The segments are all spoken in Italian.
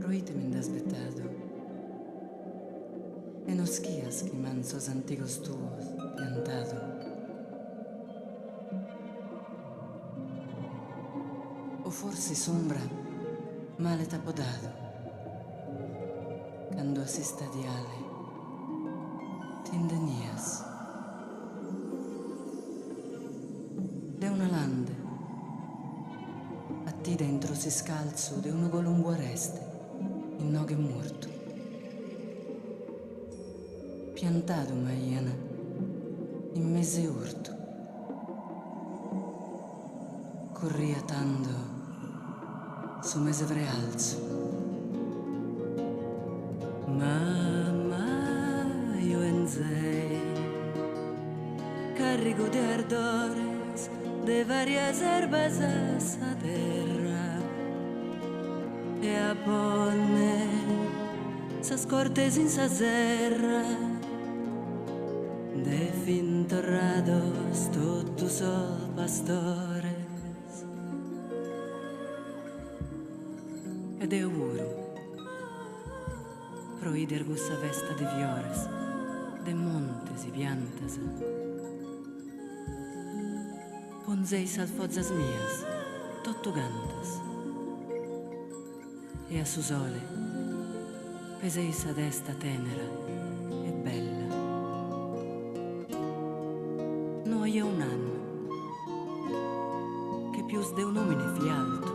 Proíteme indasbetado. E nos schias que mansos antigos tuos piantado. O forse sombra male t'apodado. Quando assista diale t'indenias. De una lande a ti dentro si scalzo de uno golumbo areste in noghe morto. Piantado maiana in mese orto. Corria tando su mese vrealzo. Mamma io enzei carrico de ardores de varias herbas a sa terra e a ponne sas cortes in sa serra de fin torrados totus o pastores e de auguro proider gussa vesta de viores de montes e piantas ponzei sas fozzas mias tottugantas e a su sole pesei sa desta tenera e bella. No hai un anno che più de un omine fialto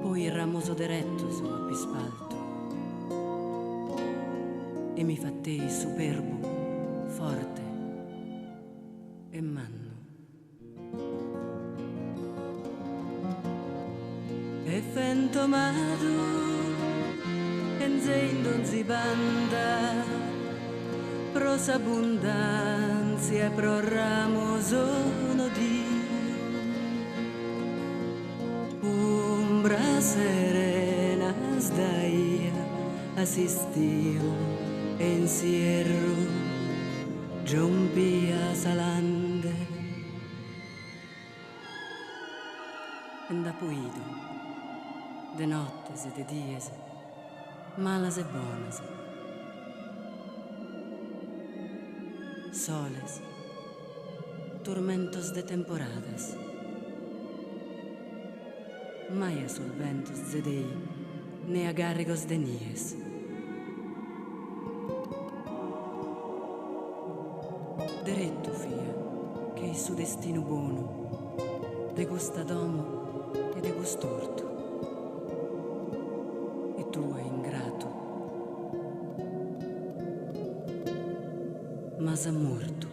poi il ramoso deretto su a pispalto e mi fattei superbo forte e manno. E fentomado enzendo zibanda pro s'abbondanzia pro ramo sono Dio umbra serena sdaia assistio ensierro giumpia salande endapuido de nottes e de dies malas e bonas soles tormentos de temporadas mai a sul ventos zedei ne agarrigos de nies diretto fia che il suo destino buono de gusta domo e de gustorto e tu è ingrato ma s'ha morto